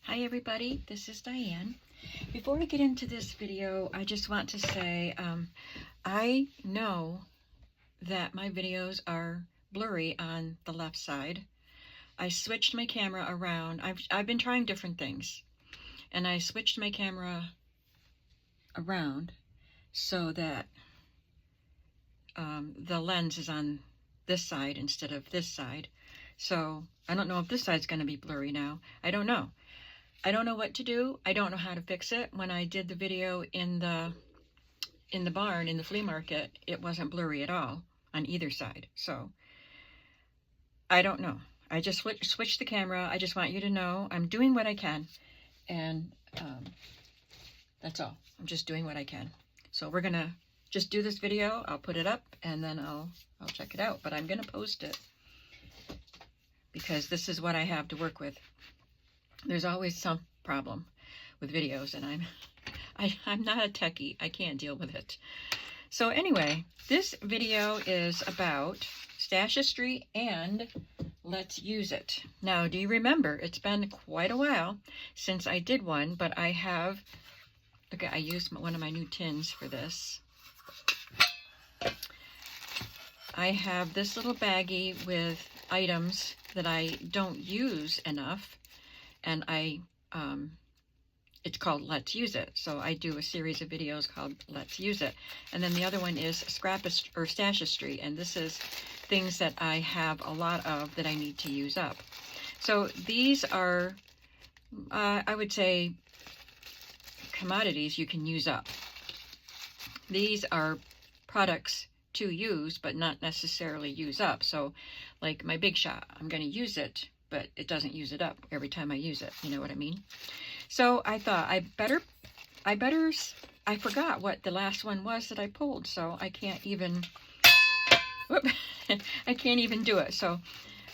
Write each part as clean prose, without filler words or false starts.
Hi everybody, this is Diane. Before we get into this video, I just want to say I know that my videos are blurry on the left side. I switched my camera around. I've been trying different things, and I switched my camera around so that the lens is on this side instead of this side. So I don't know if this side's going to be blurry now. I don't know. I don't know what to do. I don't know how to fix it. When I did the video in the barn, in the flea market, it wasn't blurry at all on either side. So I don't know. I just switched the camera. I just want you to know I'm doing what I can. And that's all. I'm just doing what I can. So we're going to just do this video. I'll put it up and then I'll check it out. But I'm going to post it because this is what I have to work with. There's always some problem with videos, and I'm not a techie. I can't deal with it. So anyway, this video is about Stashistry and Let's Use It. Now, do you remember? It's been quite a while since I did one, but I have, okay, I used one of my new tins for this. I have this little baggie with items that I don't use enough, and it's called Let's Use It. So I do a series of videos called Let's Use It. And then the other one is Stashistry, and this is things that I have a lot of that I need to use up. So these are, I would say, commodities you can use up. These are products to use, but not necessarily use up. So like my Big Shot, I'm going to use it, but it doesn't use it up every time I use it. You know what I mean? So I thought I forgot what the last one was that I pulled, so I can't even, I can't even do it. So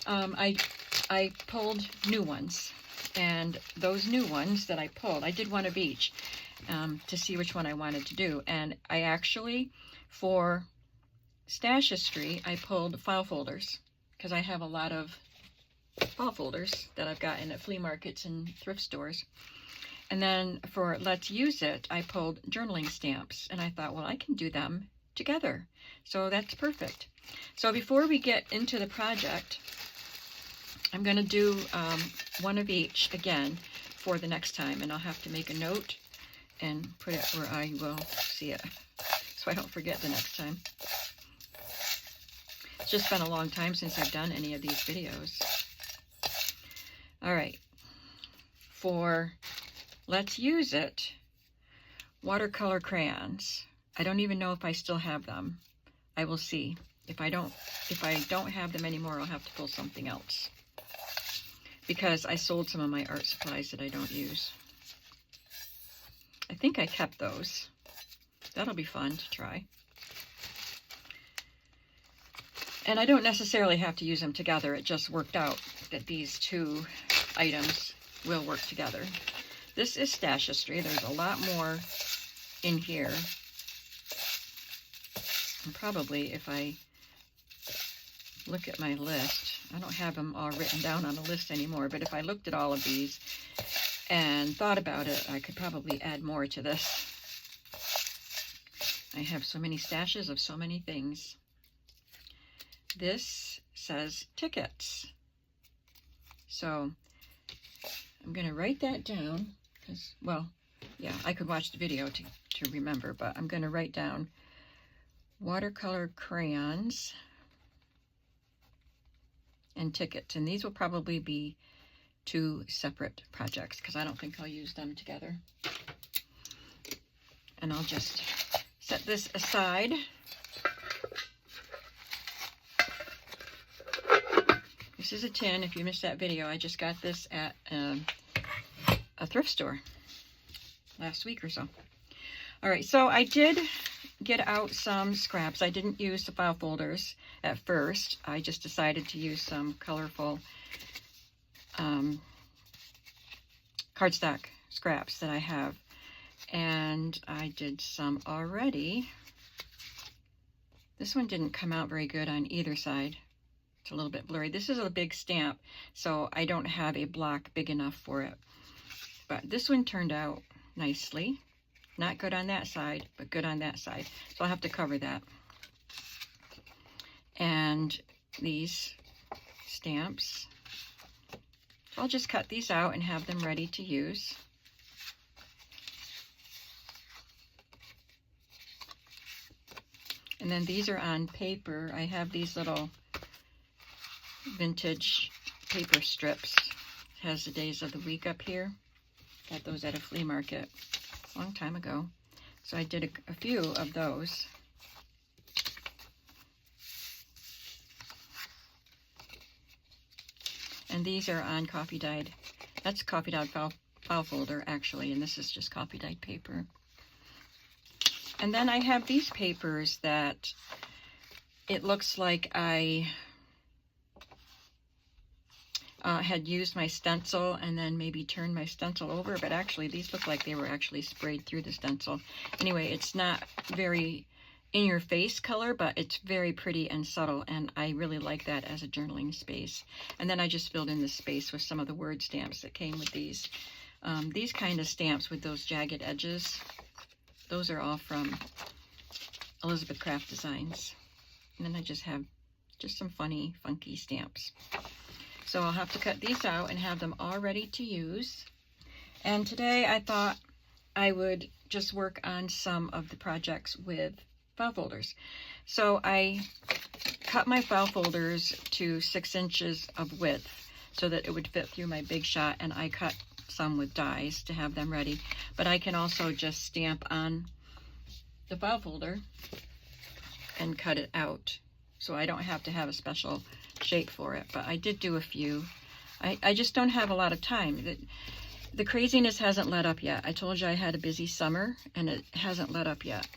I pulled new ones, and those new ones that I pulled, I did one of each to see which one I wanted to do. And I actually, for Stashistry, I pulled file folders because I have a lot of file folders that I've gotten at flea markets and thrift stores. And then for Let's Use It, I pulled journaling stamps, and I thought, well, I can do them together. So that's perfect. So before we get into the project, I'm going to do one of each again for the next time, and I'll have to make a note and put it where I will see it so I don't forget the next time. It's just been a long time since I've done any of these videos. All right, for Let's Use It, watercolor crayons. I don't even know if I still have them. I will see. If I don't have them anymore, I'll have to pull something else, because I sold some of my art supplies that I don't use. I think I kept those. That'll be fun to try. And I don't necessarily have to use them together. It just worked out that these two items will work together. This is Stashistry. There's a lot more in here. And probably if I look at my list, I don't have them all written down on a list anymore, but if I looked at all of these and thought about it, I could probably add more to this. I have so many stashes of so many things. This says tickets. So I'm going to write that down because, well, yeah, I could watch the video to remember, but I'm going to write down watercolor crayons and tickets. And these will probably be two separate projects because I don't think I'll use them together. And I'll just set this aside. This is a tin. If you missed that video, I just got this at a thrift store last week or so. All right, so I did get out some scraps. I didn't use the file folders at first. I just decided to use some colorful cardstock scraps that I have. And I did some already. This one didn't come out very good on either side. It's a little bit blurry. This is a big stamp, so I don't have a block big enough for it. But this one turned out nicely. Not good on that side, but good on that side. So I'll have to cover that. And these stamps. So I'll just cut these out and have them ready to use. And then these are on paper. I have these little vintage paper strips. It has the days of the week up here. Got those at a flea market a long time ago. So I did a few of those. And these are on coffee dyed. That's coffee dyed file folder actually, and this is just coffee dyed paper. And then I have these papers that it looks like I had used my stencil and then maybe turned my stencil over, but actually these look like they were actually sprayed through the stencil. Anyway, it's not very in-your-face color, but it's very pretty and subtle, and I really like that as a journaling space. And then I just filled in the space with some of the word stamps that came with these. These kind of stamps with those jagged edges, those are all from Elizabeth Craft Designs. And then I just have just some funny, funky stamps. So I'll have to cut these out and have them all ready to use. And today I thought I would just work on some of the projects with file folders. So I cut my file folders to 6 inches of width so that it would fit through my big shot, and I cut some with dies to have them ready. But I can also just stamp on the file folder and cut it out, so I don't have to have a special shape for it. But I did do a few. I just don't have a lot of time. The craziness hasn't let up yet. I told you I had a busy summer, and it hasn't let up yet.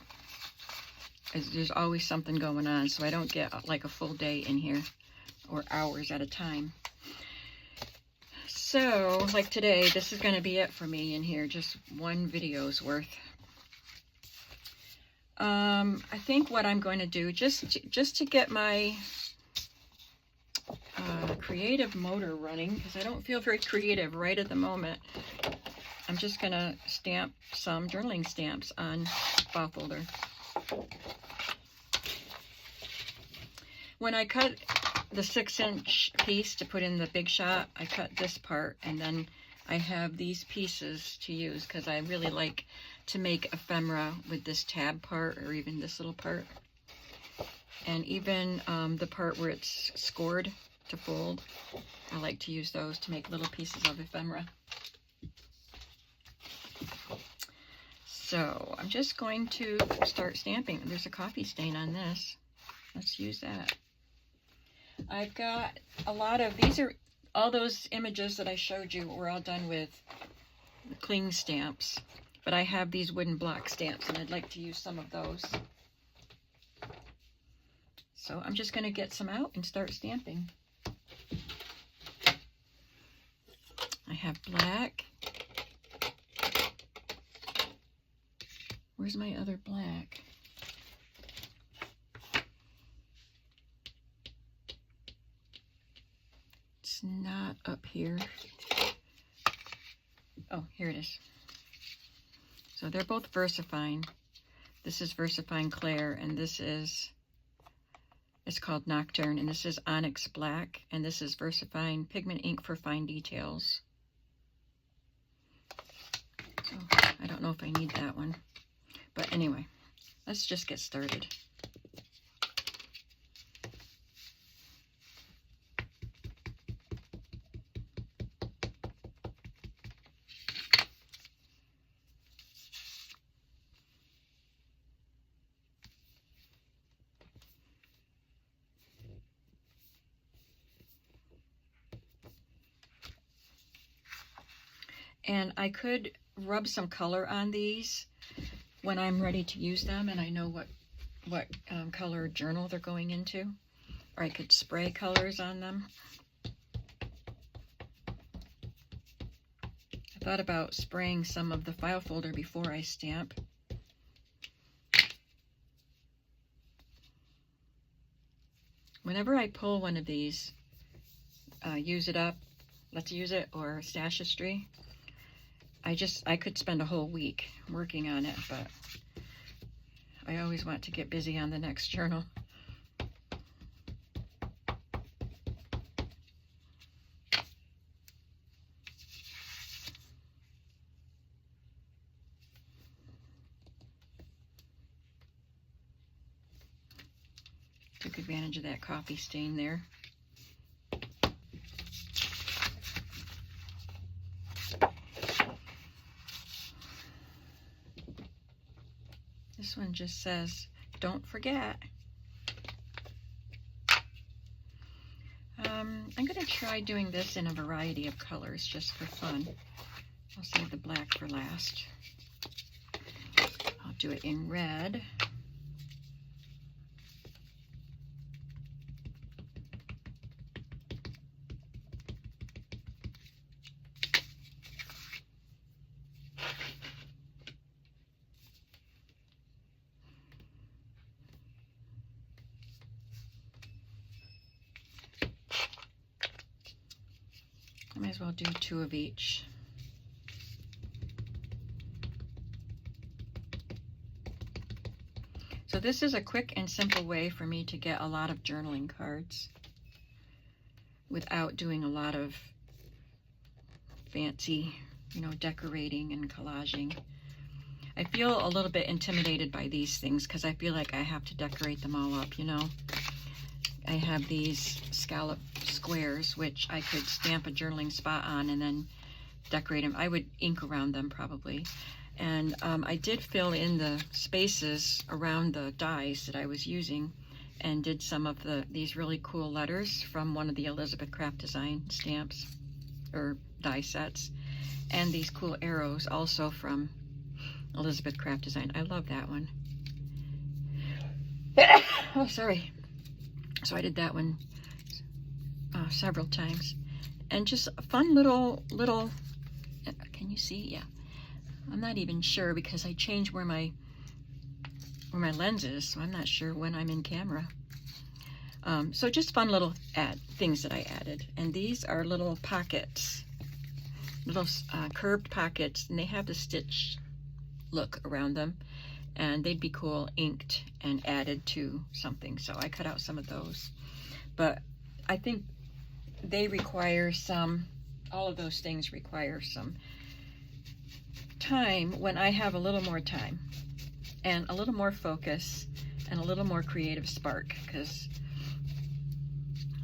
There's always something going on, so I don't get like a full day in here or hours at a time. So, like today, this is going to be it for me in here, just one video's worth. I think what I'm going to do, just to get my creative motor running, because I don't feel very creative right at the moment, I'm just going to stamp some journaling stamps on file folder. When I cut the 6-inch piece to put in the big shot, I cut this part, and then I have these pieces to use because I really like to make ephemera with this tab part, or even this little part, and even the part where it's scored to fold. I like to use those to make little pieces of ephemera. So I'm just going to start stamping. There's a coffee stain on this. Let's use that. I've got a lot of, these are all those images that I showed you were all done with cling stamps, but I have these wooden block stamps and I'd like to use some of those. So I'm just going to get some out and start stamping. I have black. Where's my other black? It's not up here. Oh, here it is. So they're both VersaFine. This is VersaFine Clair, and this is, it's called Nocturne, and this is Onyx Black, and this is VersaFine Pigment Ink for Fine Details. So I don't know if I need that one. But anyway, let's just get started. And I could rub some color on these when I'm ready to use them and I know what color journal they're going into. Or I could spray colors on them. I thought about spraying some of the file folder before I stamp. Whenever I pull one of these, Use It Up, Let's Use It, or Stashistry, I could spend a whole week working on it, but I always want to get busy on the next journal. Took advantage of that coffee stain there. This one just says, don't forget. I'm going to try doing this in a variety of colors just for fun. I'll save the black for last. I'll do it in red. I might as well do 2 of each. So this is a quick and simple way for me to get a lot of journaling cards without doing a lot of fancy, decorating and collaging. I feel a little bit intimidated by these things because I feel like I have to decorate them all up, I have these scallop squares, which I could stamp a journaling spot on and then decorate them. I would ink around them probably. And I did fill in the spaces around the dies that I was using and did some of these really cool letters from one of the Elizabeth Craft Design stamps or die sets. And these cool arrows also from Elizabeth Craft Design. I love that one. Oh, sorry. So I did that one several times. And just a fun little, can you see? Yeah. I'm not even sure because I changed where my lens is, so I'm not sure when I'm in camera. So just fun little things that I added. And these are little pockets, little curved pockets, and they have the stitch look around them. And they'd be cool inked and added to something. So I cut out some of those. But I think they require all of those things require some time when I have a little more time and a little more focus and a little more creative spark, because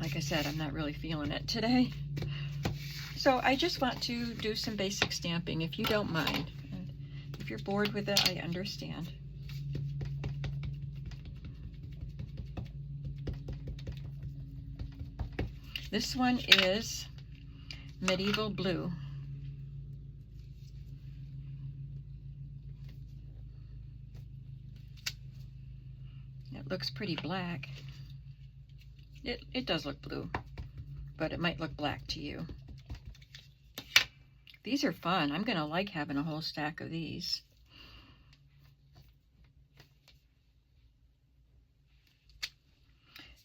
like I said, I'm not really feeling it today. So I just want to do some basic stamping, if you don't mind. And if you're bored with it, I understand. This one is Medieval Blue. It looks pretty black. It does look blue, but it might look black to you. These are fun. I'm gonna like having a whole stack of these.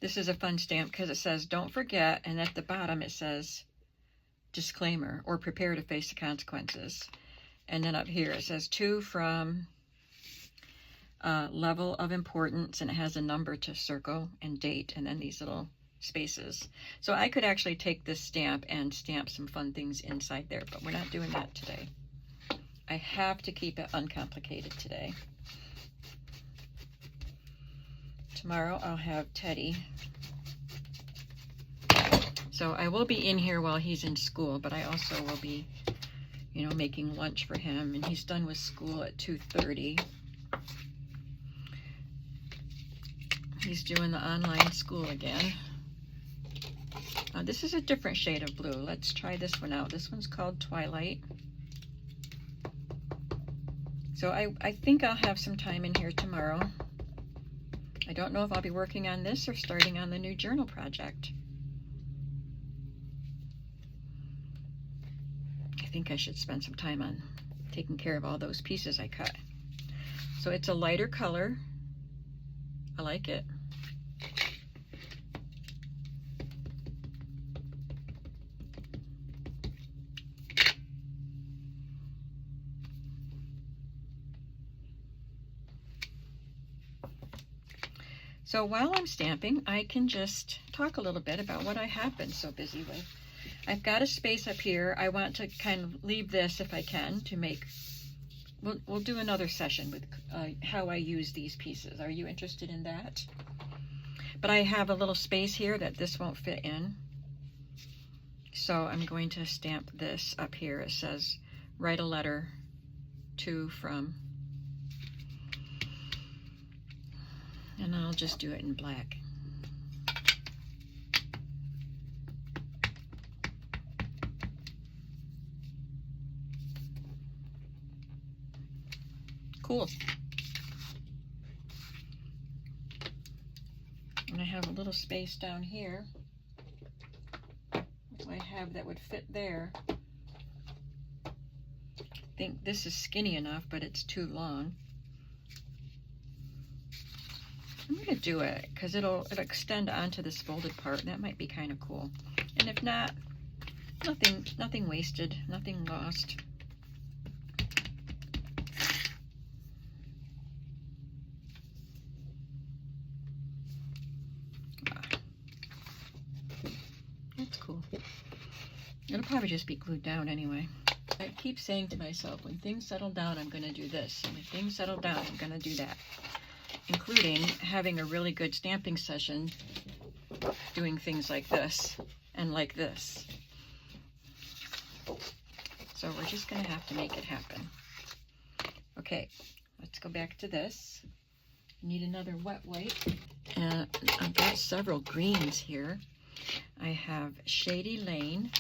This is a fun stamp because it says don't forget, and at the bottom it says disclaimer or prepare to face the consequences. And then up here it says to from level of importance, and it has a number to circle and date and then these little spaces. So I could actually take this stamp and stamp some fun things inside there, but we're not doing that today. I have to keep it uncomplicated today. Tomorrow I'll have Teddy. So I will be in here while he's in school, but I also will be, making lunch for him, and he's done with school at 2:30. He's doing the online school again. This is a different shade of blue. Let's try this one out. This one's called Twilight. So I think I'll have some time in here tomorrow. I don't know if I'll be working on this or starting on the new journal project. I think I should spend some time on taking care of all those pieces I cut. So it's a lighter color. I like it. So while I'm stamping, I can just talk a little bit about what I have been so busy with. I've got a space up here. I want to kind of leave this, if I can, to make, we'll do another session with how I use these pieces. Are you interested in that? But I have a little space here that this won't fit in. So I'm going to stamp this up here. It says, write a letter to, from. And I'll just do it in black. Cool. And I have a little space down here. I have that would fit there. I think this is skinny enough, but it's too long. I'm going to do it because it'll extend onto this folded part, and that might be kind of cool. And if not, nothing wasted, nothing lost. That's cool. It'll probably just be glued down anyway. I keep saying to myself, when things settle down, I'm going to do this. And when things settle down, I'm going to do that. Including having a really good stamping session, doing things like this and like this. So we're just going to have to make it happen. Okay, let's go back to this. I need another wet wipe. And I've got several greens here. I have Shady Lane.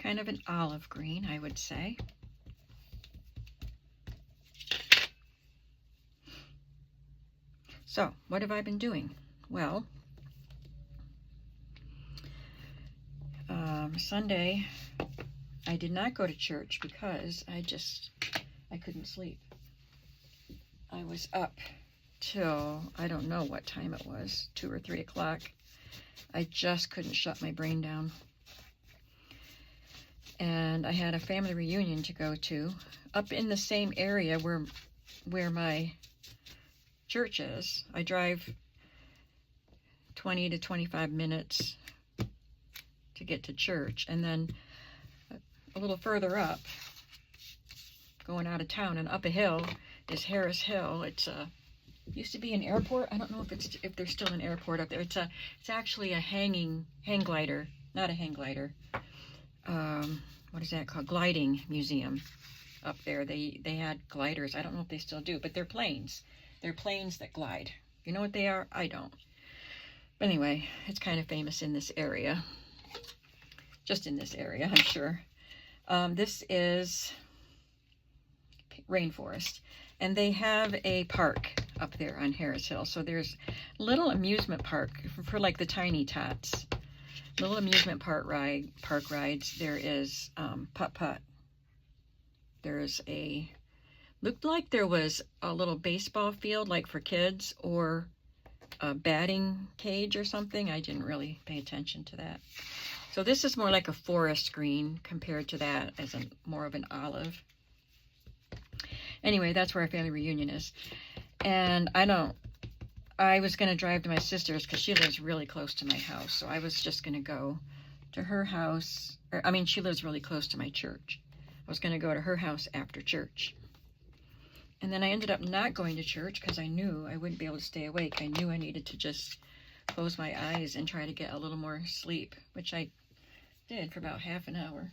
Kind of an olive green, I would say. So, what have I been doing? Well, Sunday, I did not go to church because I couldn't sleep. I was up till, I don't know what time it was, 2 or 3 o'clock. I just couldn't shut my brain down. And I had a family reunion to go to up in the same area where my church is. I drive 20 to 25 minutes to get to church, and then a little further up, going out of town and up a hill, is Harris Hill. It's used to be an airport. I don't know if there's still an airport up there. It's actually a hang glider, not a hang glider. What is that called? Gliding museum up there. They had gliders. I don't know if they still do, but they're planes. They're planes that glide. You know what they are? I don't. But anyway, it's kind of famous in this area. Just in this area, I'm sure. This is rainforest. And they have a park up there on Harris Hill. So there's a little amusement park for like the tiny tots. Little amusement park rides. There is putt-putt. There's looked like there was a little baseball field like for kids, or a batting cage or something. I didn't really pay attention to that. So this is more like a forest green compared to that as more of an olive. Anyway, that's where our family reunion is. And I was going to drive to my sister's because she lives really close to my house. So I was just going to go to her house. She lives really close to my church. I was going to go to her house after church. And then I ended up not going to church because I knew I wouldn't be able to stay awake. I knew I needed to just close my eyes and try to get a little more sleep, which I did for about half an hour.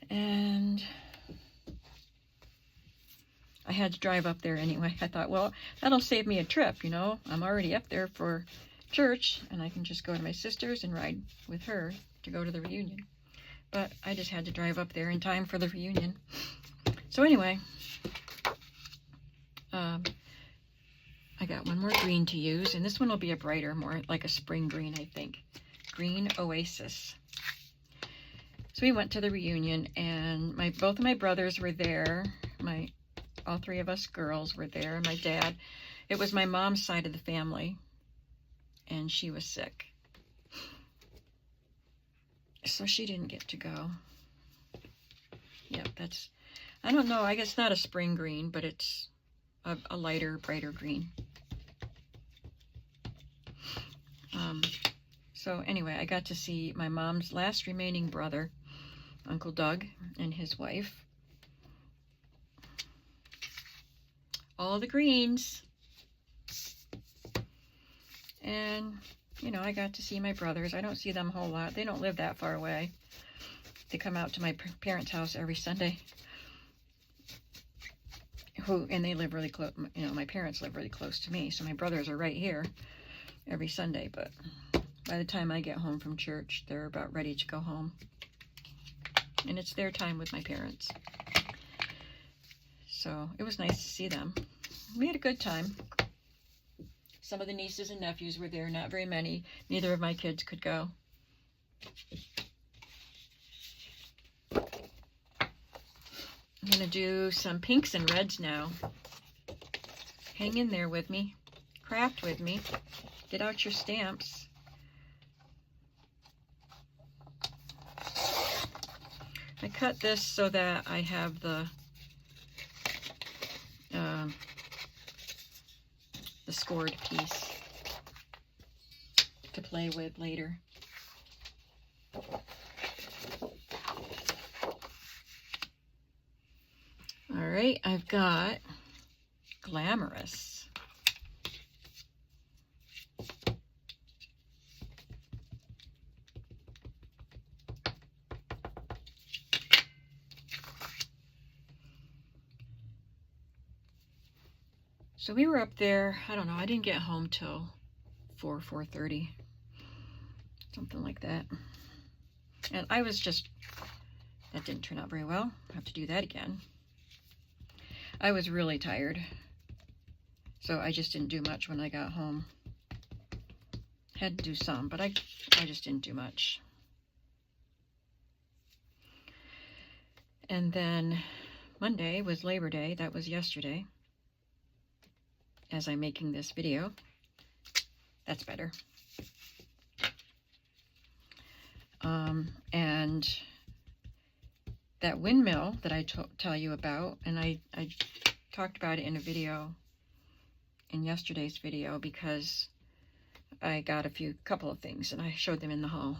And I had to drive up there anyway. I thought, well, that'll save me a trip, you know. I'm already up there for church, and I can just go to my sister's and ride with her to go to the reunion. But I just had to drive up there in time for the reunion. So anyway, I got one more green to use, and this one will be a brighter, more like a spring green, I think. Green Oasis. So we went to the reunion, and both of my brothers were there. My All three of us girls were there. My dad, it was my mom's side of the family, and she was sick. So she didn't get to go. Yep, that's, I don't know, I guess not a spring green, but it's a lighter, brighter green. So anyway, I got to see my mom's last remaining brother, Uncle Doug, and his wife. All the greens. And, you know, I got to see my brothers. I don't see them a whole lot. They don't live that far away. They come out to my parents' house every Sunday. And they live really close. You know, my parents live really close to me. So my brothers are right here every Sunday. But by the time I get home from church, they're about ready to go home. And it's their time with my parents. So it was nice to see them. We had a good time. Some of the nieces and nephews were there, not very many. Neither of my kids could go. I'm going to do some pinks and reds now. Hang in there with me. Craft with me. Get out your stamps. I cut this so that I have the scored piece to play with later. All right, I've got Glamorous. So we were up there, I don't know, I didn't get home till 4:30, something like that. And I was just, that didn't turn out very well. I have to do that again. I was really tired, so I just didn't do much when I got home. Had to do some, but I just didn't do much. And then Monday was Labor Day. That was yesterday. As I'm making this video. That's better. And that windmill that I tell you about, and I talked about it in a video, in yesterday's video, because I got couple of things, and I showed them in the haul.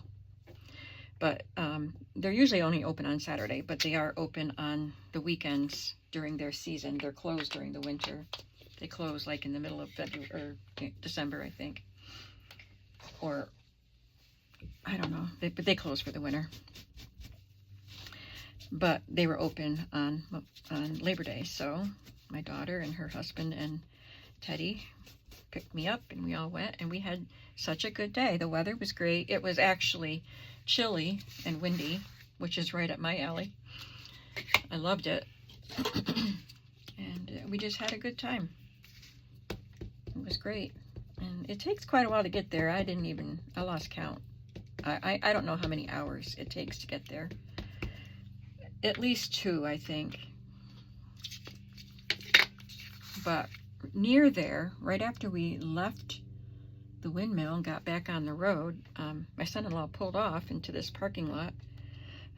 But they're usually only open on Saturday, but they are open on the weekends during their season. They're closed during the winter. They close like in the middle of February or December, I think. Or, I don't know, but they close for the winter. But they were open on Labor Day, so my daughter and her husband and Teddy picked me up, and we all went, and we had such a good day. The weather was great. It was actually chilly and windy, which is right up my alley. I loved it. And we just had a good time. It was great. And it takes quite a while to get there. I lost count. I don't know how many hours it takes to get there. At least 2, I think. But near there, right after we left the windmill and got back on the road, my son-in-law pulled off into this parking lot.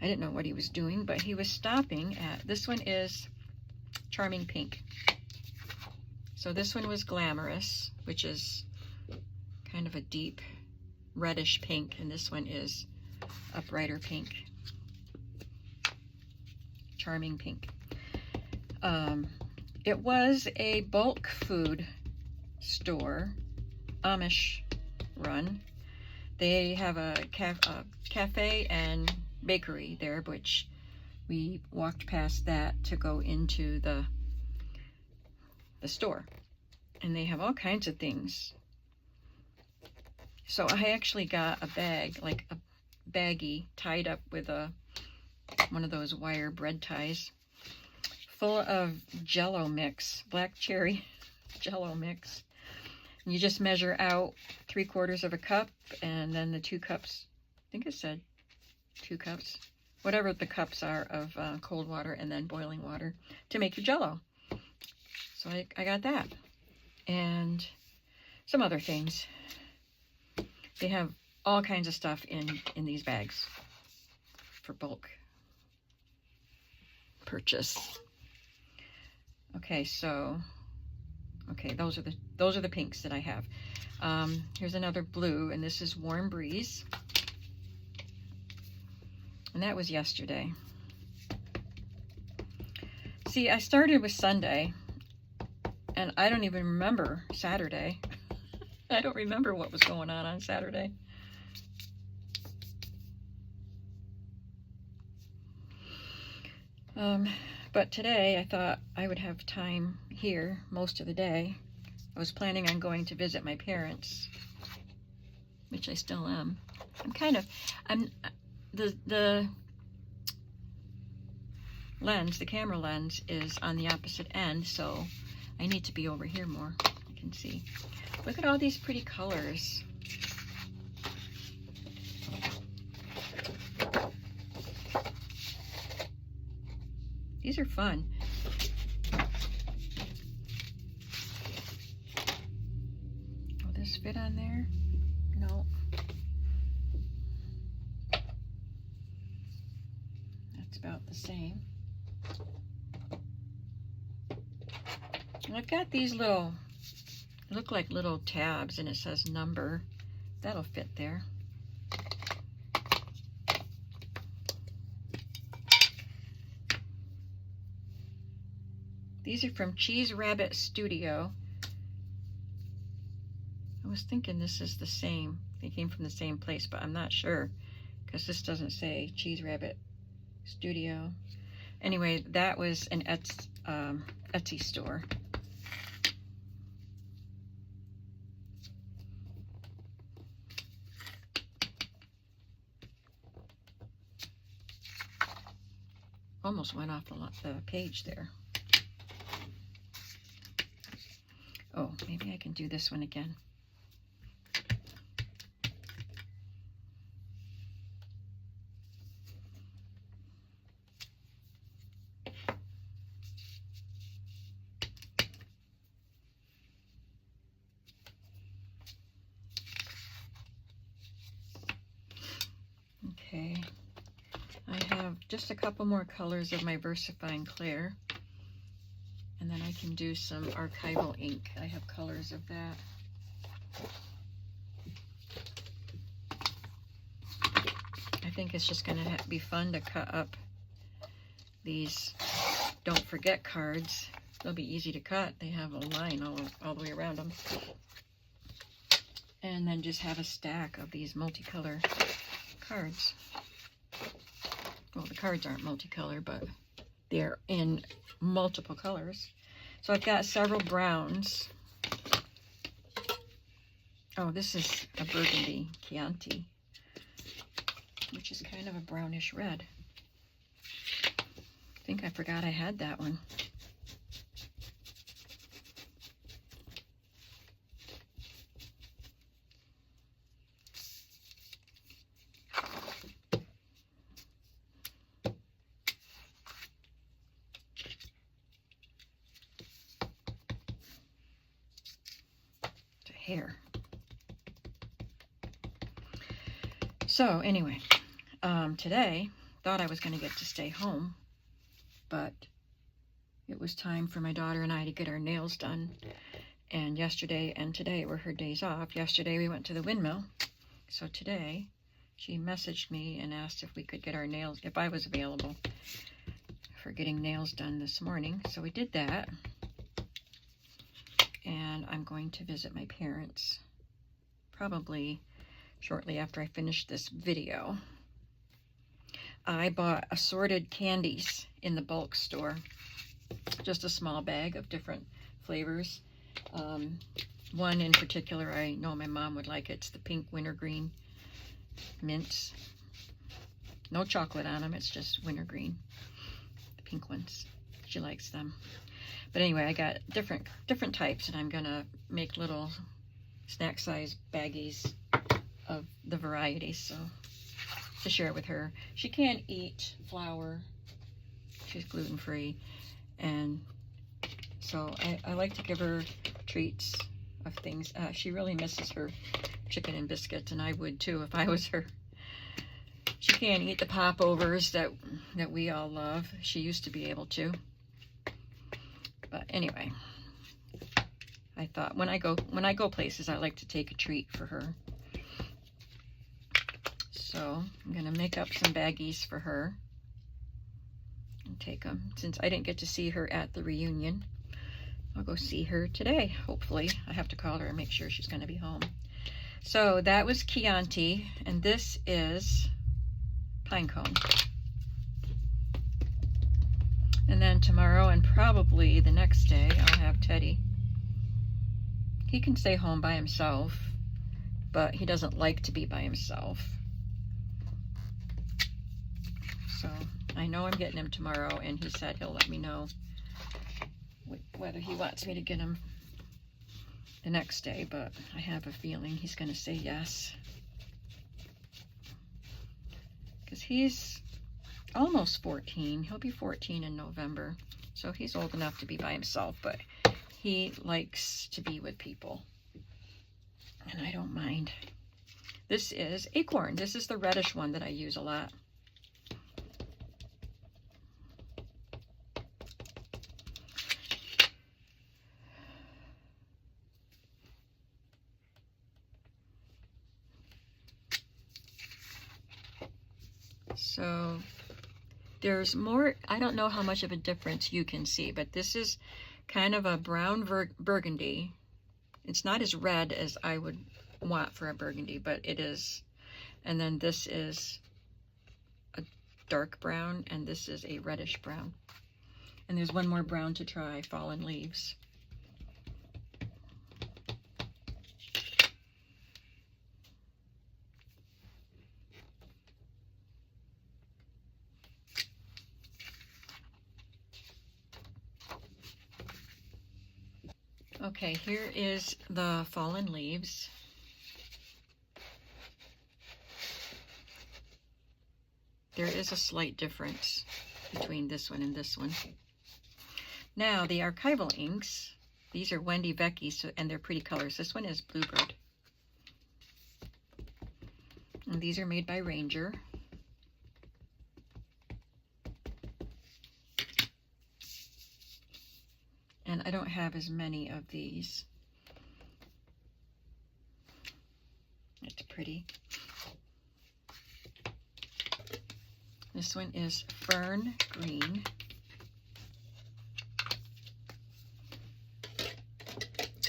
I didn't know what he was doing, but he was stopping at, this one is Charming Pink. So this one was Glamorous, which is kind of a deep reddish pink, and this one is a brighter pink. Charming Pink. It was a bulk food store, Amish run. They have a cafe and bakery there, which we walked past that to go into the store. And they have all kinds of things. So I actually got a bag, like a baggie tied up with one of those wire bread ties, full of Jello mix, black cherry Jello mix. And you just measure out 3/4 of a cup, and then the 2 cups, I think it said 2 cups, whatever the cups are of cold water, and then boiling water to make your Jello. So I got that. And some other things. They have all kinds of stuff in these bags for bulk purchase. Okay, so those are the pinks that I have. Here's another blue, and this is Warm Breeze. And that was yesterday. See, I started with Sunday, and I don't even remember Saturday. I don't remember what was going on Saturday. But today I thought I would have time here most of the day. I was planning on going to visit my parents, which I still am. The lens, the camera lens, is on the opposite end, so I need to be over here more. You can see. Look at all these pretty colors. These are fun. Will this fit on there? No. That's about the same. And I've got these little, look like little tabs, and it says number. That'll fit there. These are from Cheese Rabbit Studio. I was thinking this is the same. They came from the same place, but I'm not sure because this doesn't say Cheese Rabbit Studio. Anyway, that was an Etsy store. Almost went off the page there. Oh, maybe I can do this one again. Okay, I have just a couple more colors of my VersaFine Clear. And then I can do some archival ink. I have colors of that. I think it's just going to be fun to cut up these Don't Forget cards. They'll be easy to cut. They have a line all the way around them. And then just have a stack of these multicolor cards. Well, the cards aren't multicolor, but they're in multiple colors. So I've got several browns. Oh, this is a burgundy Chianti, which is kind of a brownish red. I think I forgot I had that one. Hair. So anyway, today thought I was going to get to stay home, but it was time for my daughter and I to get our nails done. And yesterday and today were her days off. Yesterday we went to the windmill. So today she messaged me and asked if we could get our nails, if I was available for getting nails done this morning. So we did that. And I'm going to visit my parents probably shortly after I finish this video. I bought assorted candies in the bulk store. Just a small bag of different flavors. One in particular, I know my mom would like. It's the pink wintergreen mints. No chocolate on them, it's just wintergreen. The pink ones. She likes them. But anyway, I got different types, and I'm gonna make little snack size baggies of the varieties, so to share with her. She can't eat flour. She's gluten-free, and So I like to give her treats of things. She really misses her chicken and biscuits, and I would too if I was her. She can't eat the popovers that we all love. She used to be able to. But anyway, I thought when I go places, I like to take a treat for her. So I'm gonna make up some baggies for her and take them. Since I didn't get to see her at the reunion, I'll go see her today, hopefully. I have to call her and make sure she's gonna be home. So that was Chianti, and this is Pinecone. And then tomorrow and probably the next day, I'll have Teddy. He can stay home by himself, but he doesn't like to be by himself. So I know I'm getting him tomorrow, and he said he'll let me know whether he wants me to get him the next day, but I have a feeling he's going to say yes. Because he's almost 14. He'll be 14 in November. So he's old enough to be by himself, but he likes to be with people. And I don't mind. This is Acorn. This is the reddish one that I use a lot. So there's more, I don't know how much of a difference you can see, but this is kind of a brown burgundy. It's not as red as I would want for a burgundy, but it is. And then this is a dark brown, and this is a reddish brown. And there's one more brown to try, Fallen Leaves. Okay, here is the Fallen Leaves. There is a slight difference between this one and this one. Now, the archival inks, these are Wendy Vecchi's, and they're pretty colors. This one is Bluebird. And these are made by Ranger. And I don't have as many of these. It's pretty. This one is Fern Green.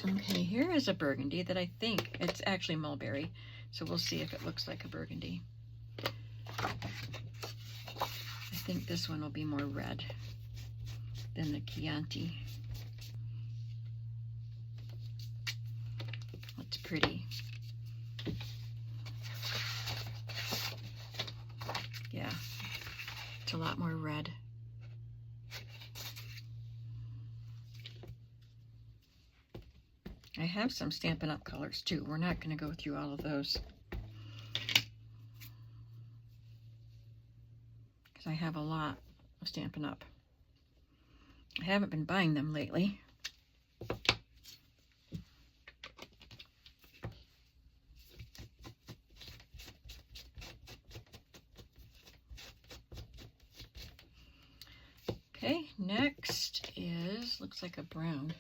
Okay, here is a burgundy that I think, it's actually mulberry, so we'll see if it looks like a burgundy. I think this one will be more red than the Chianti. It's pretty. Yeah, it's a lot more red. I have some Stampin' Up! Colors too. We're not going to go through all of those, because I have a lot of Stampin' Up! I haven't been buying them lately. Okay, next is, looks like a brown.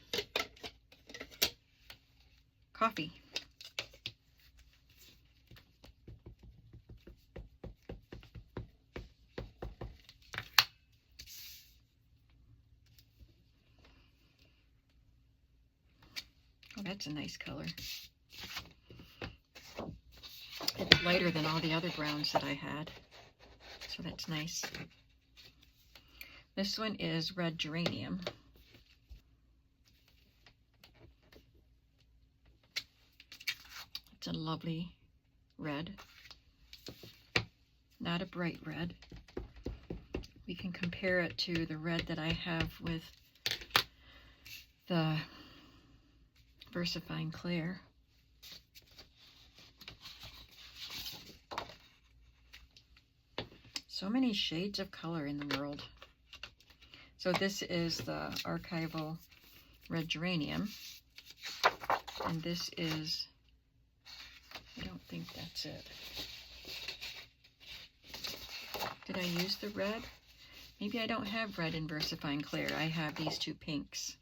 Coffee. Oh, that's a nice color. It's lighter than all the other browns that I had, so that's nice. This one is Red Geranium. It's a lovely red. Not a bright red. We can compare it to the red that I have with the VersaFine Clear. So many shades of color in the world. So this is the archival red geranium. And this is, I don't think that's it. Did I use the red? Maybe I don't have red in VersaFine Clear. I have these two pinks.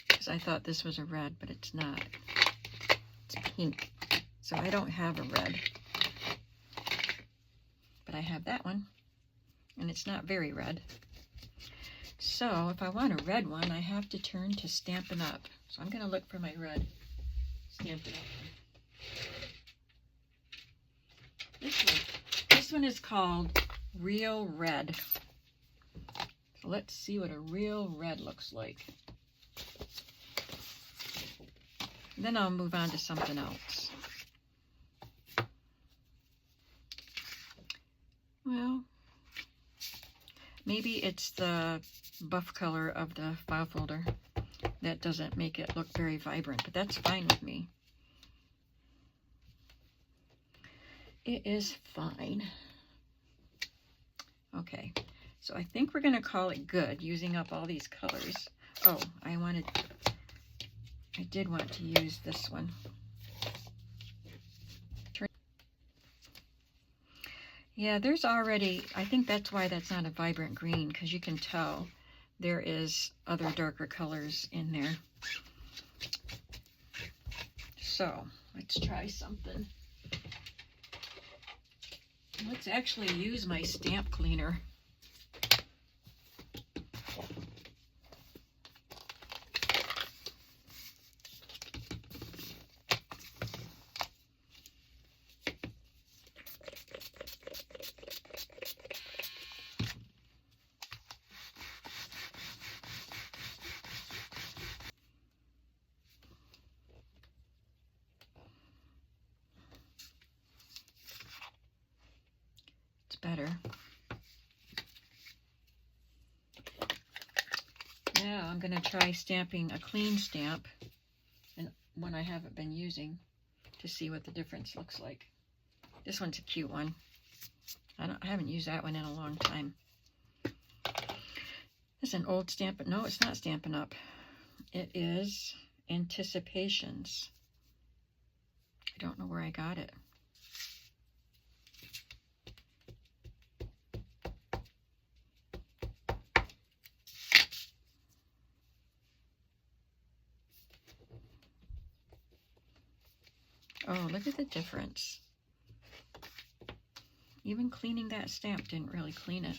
Because I thought this was a red, but it's not. It's pink. So I don't have a red. But I have that one. And it's not very red. So if I want a red one, I have to turn to Stampin' Up. So I'm going to look for my red Stampin' Up. This one is called Real Red. So let's see what a real red looks like. And then I'll move on to something else. Well, maybe it's the buff color of the file folder that doesn't make it look very vibrant, but that's fine with me. It is fine. Okay, so I think we're going to call it good, using up all these colors. Oh, I did want to use this one. Yeah, there's already, I think that's why that's not a vibrant green, because you can tell there is other darker colors in there. So, let's try something. Let's actually use my stamp cleaner. Better. Now I'm going to try stamping a clean stamp, and one I haven't been using, to see what the difference looks like. This one's a cute one. I haven't used that one in a long time. This is an old stamp, no, it's not Stampin' Up. It is Anticipations. I don't know where I got it. Oh, look at the difference. Even cleaning that stamp didn't really clean it.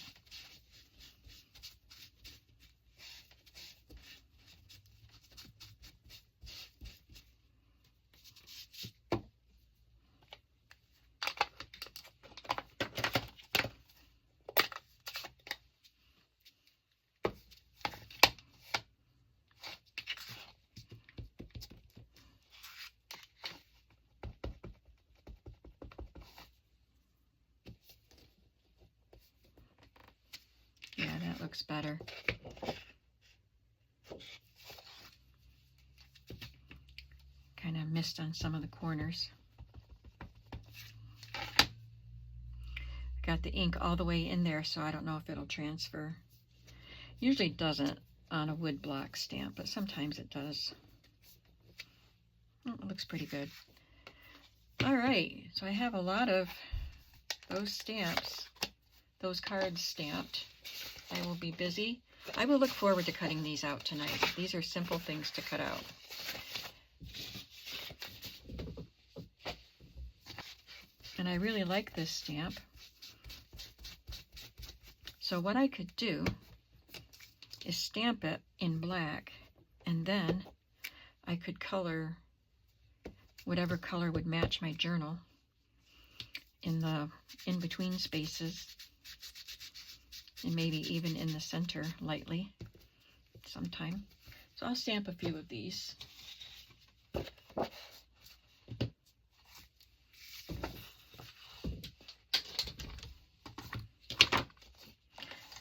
Looks better. Kind of missed on some of the corners. Got the ink all the way in there, so I don't know if it'll transfer. Usually it doesn't on a wood block stamp, but sometimes it does. Oh, it looks pretty good. All right, so I have a lot of those stamps, those cards stamped. I will be busy. I will look forward to cutting these out tonight. These are simple things to cut out. And I really like this stamp. So what I could do is stamp it in black, and then I could color whatever color would match my journal in the in-between spaces. And maybe even in the center lightly sometime. So I'll stamp a few of these.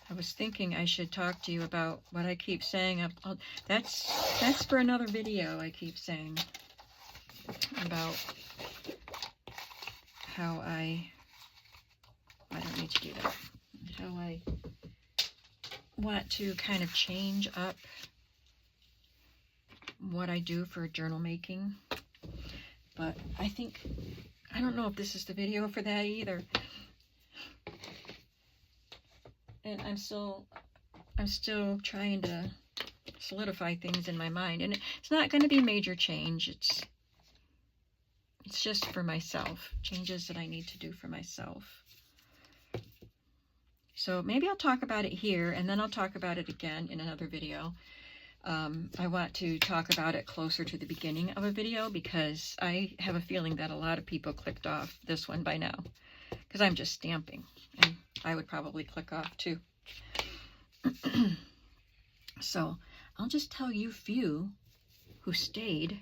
I was thinking I should talk to you about what I keep saying. That's for another video. I keep saying about how I don't need to do that. How I want to kind of change up what I do for journal making, but I don't know if this is the video for that either. And I'm still trying to solidify things in my mind, and it's not going to be major change. It's just for myself, changes that I need to do for myself. So maybe I'll talk about it here, and then I'll talk about it again in another video. I want to talk about it closer to the beginning of a video, because I have a feeling that a lot of people clicked off this one by now, because I'm just stamping, and I would probably click off too. So I'll just tell you few who stayed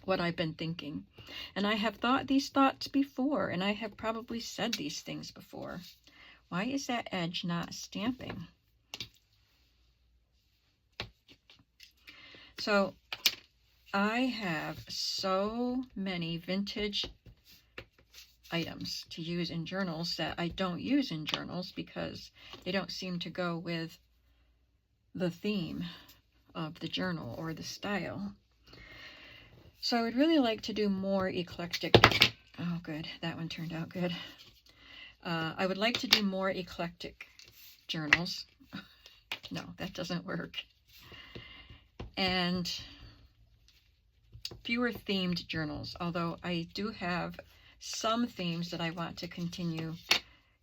what I've been thinking. And I have thought these thoughts before, and I have probably said these things before. Why is that edge not stamping? So I have so many vintage items to use in journals that I don't use in journals because they don't seem to go with the theme of the journal or the style. So I would really like to do more eclectic. Oh, good. That one turned out good. I would like to do more eclectic journals. No, that doesn't work. And fewer themed journals, although I do have some themes that I want to continue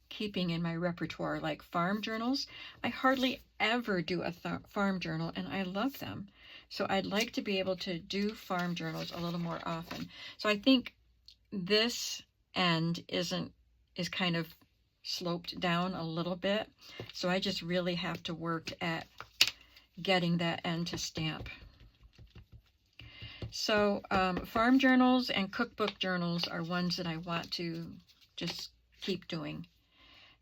keeping in my repertoire, like farm journals. I hardly ever do a farm journal, and I love them. So I'd like to be able to do farm journals a little more often. So I think this end is kind of sloped down a little bit. So I just really have to work at getting that end to stamp. So farm journals and cookbook journals are ones that I want to just keep doing.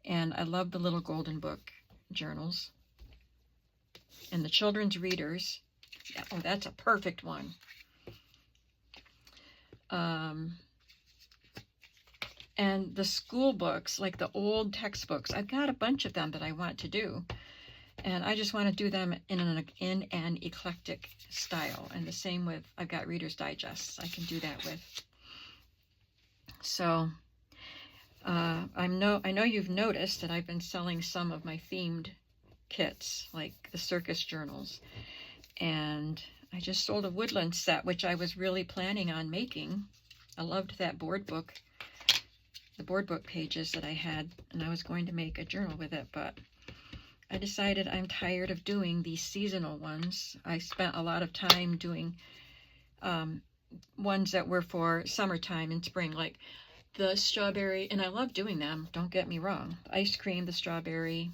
And I love the little golden book journals. And the children's readers. Yeah, oh, that's a perfect one. And the school books, like the old textbooks, I've got a bunch of them that I want to do. And I just want to do them in an eclectic style. And the same with, I've got Reader's Digests I can do that with. So I know you've noticed that I've been selling some of my themed kits, like the circus journals. And I just sold a woodland set, which I was really planning on making. I loved that board book, the board book pages that I had, and I was going to make a journal with it, but I decided I'm tired of doing these seasonal ones. I spent a lot of time doing ones that were for summertime and spring, like the strawberry, and I love doing them, don't get me wrong. The ice cream, the strawberry,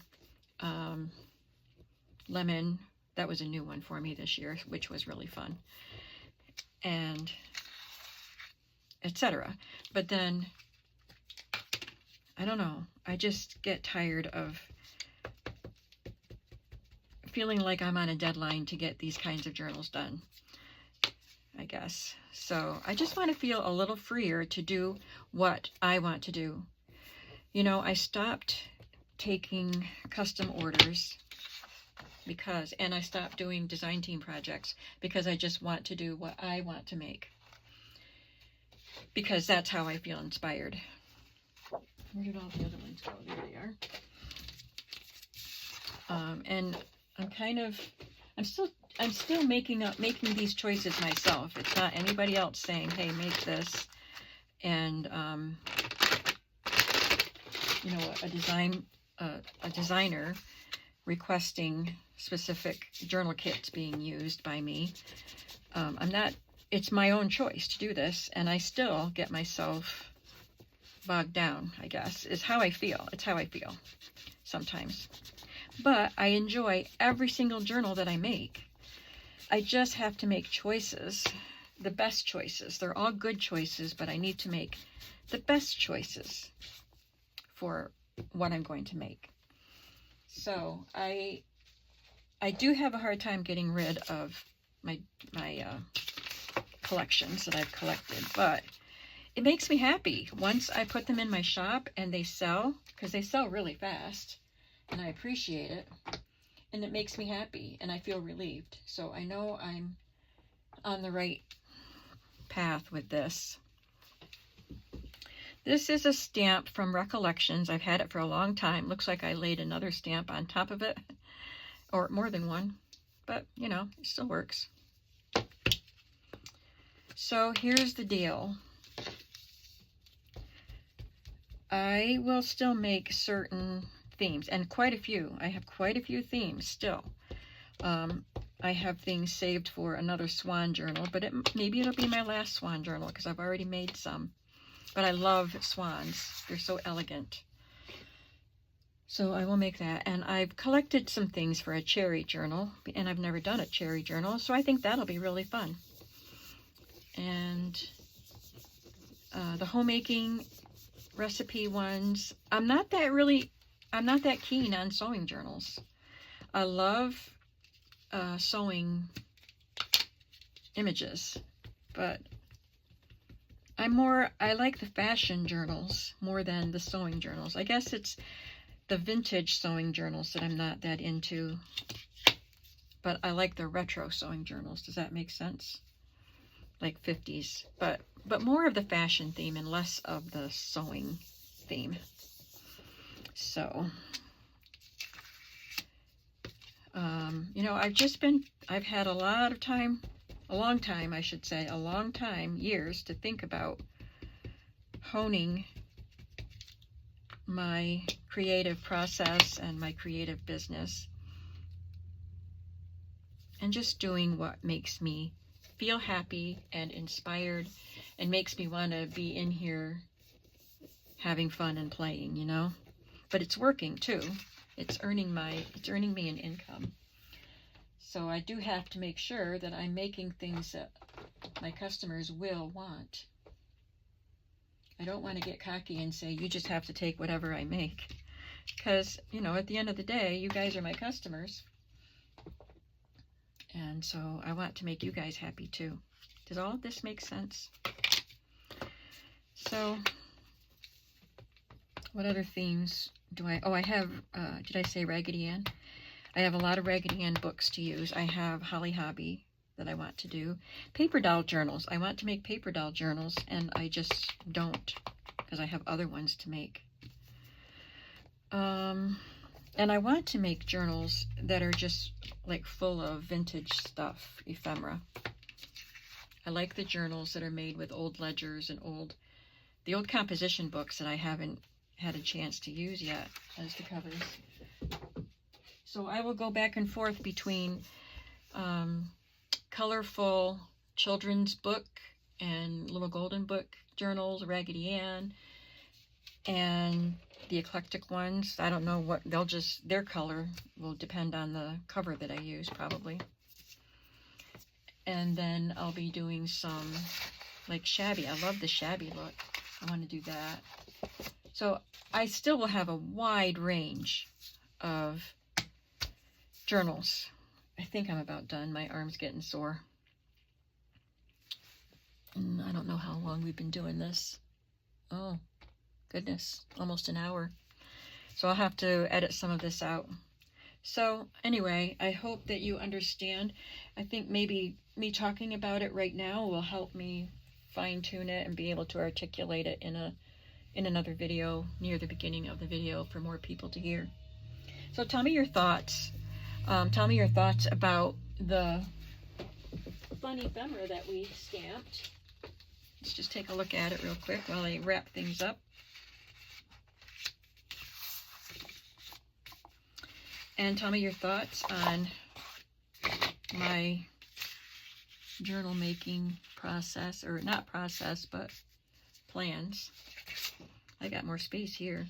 lemon, that was a new one for me this year, which was really fun, and etc. But then, I don't know, I just get tired of feeling like I'm on a deadline to get these kinds of journals done, I guess. So I just want to feel a little freer to do what I want to do. You know, I stopped taking custom orders and I stopped doing design team projects because I just want to do what I want to make, because that's how I feel inspired. Where did all the other ones go? There they are. And I'm still making these choices myself. It's not anybody else saying, hey, make this. And, you know, a designer requesting specific journal kits being used by me. It's my own choice to do this, and I still get myself bogged down, I guess, is how I feel. It's how I feel sometimes. But I enjoy every single journal that I make. I just have to make choices, the best choices. They're all good choices, but I need to make the best choices for what I'm going to make. So I do have a hard time getting rid of my collections that I've collected, but it makes me happy once I put them in my shop and they sell, because they sell really fast. and I appreciate it, and it makes me happy, and I feel relieved. So I know I'm on the right path with this. This is a stamp from Recollections. I've had it for a long time. Looks like I laid another stamp on top of it, or more than one, but you know, it still works. So here's the deal. I will still make certain themes, and quite a few. I have quite a few themes still. I have things saved for another swan journal, but maybe it'll be my last swan journal because I've already made some. But I love swans. They're so elegant. So I will make that. And I've collected some things for a cherry journal, and I've never done a cherry journal, so I think that'll be really fun. And the homemaking recipe ones, I'm not that keen on sewing journals. I love sewing images, but I like the fashion journals more than the sewing journals. I guess it's the vintage sewing journals that I'm not that into, but I like the retro sewing journals. Does that make sense? Like 50s, but more of the fashion theme and less of the sewing theme. So, you know, I've had a lot of time, a long time, years to think about honing my creative process and my creative business, and just doing what makes me feel happy and inspired and makes me want to be in here having fun and playing, you know. But it's working too. It's earning me an income. So I do have to make sure that I'm making things that my customers will want. I don't want to get cocky and say, you just have to take whatever I make. Because, you know, at the end of the day, you guys are my customers. And so I want to make you guys happy too. Does all of this make sense? So, what other themes do I have, did I say Raggedy Ann? I have a lot of Raggedy Ann books to use. I have Holly Hobby that I want to do. Paper doll journals. I want to make paper doll journals, and I just don't, because I have other ones to make. And I want to make journals that are just like full of vintage stuff, ephemera. I like the journals that are made with old ledgers and the old composition books that I haven't had a chance to use yet as the covers. So I will go back and forth between colorful children's book and little golden book journals, Raggedy Ann, and the eclectic ones. I don't know what their color will depend on the cover that I use probably. And then I'll be doing some like shabby. I love the shabby look. I want to do that. So I still will have a wide range of journals. I think I'm about done. My arm's getting sore. And I don't know how long we've been doing this. Oh, goodness, almost an hour. So I'll have to edit some of this out. So anyway, I hope that you understand. I think maybe me talking about it right now will help me fine-tune it and be able to articulate it in another video near the beginning of the video for more people to hear. So tell me your thoughts. Tell me your thoughts about the fun ephemera that we stamped. Let's just take a look at it real quick while I wrap things up. And tell me your thoughts on my journal making process, or not process, but plans. I got more space here.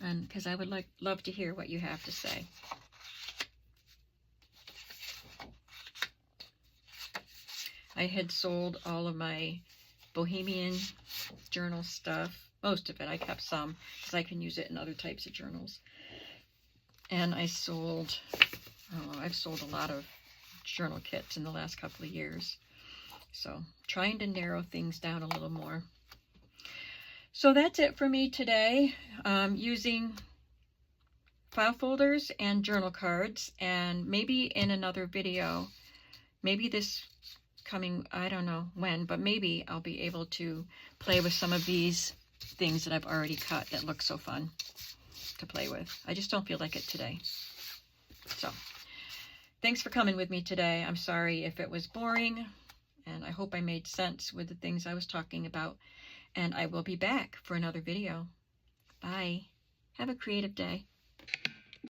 And because I would love to hear what you have to say. I had sold all of my Bohemian journal stuff. Most of it. I kept some because I can use it in other types of journals. And I've sold a lot of journal kits in the last couple of years. So trying to narrow things down a little more. So that's it for me today, using file folders and journal cards. And maybe in another video, maybe this coming, I don't know when, but maybe I'll be able to play with some of these things that I've already cut that look so fun to play with. I just don't feel like it today. So thanks for coming with me today. I'm sorry if it was boring, and I hope I made sense with the things I was talking about. And I will be back for another video. Bye. Have a creative day.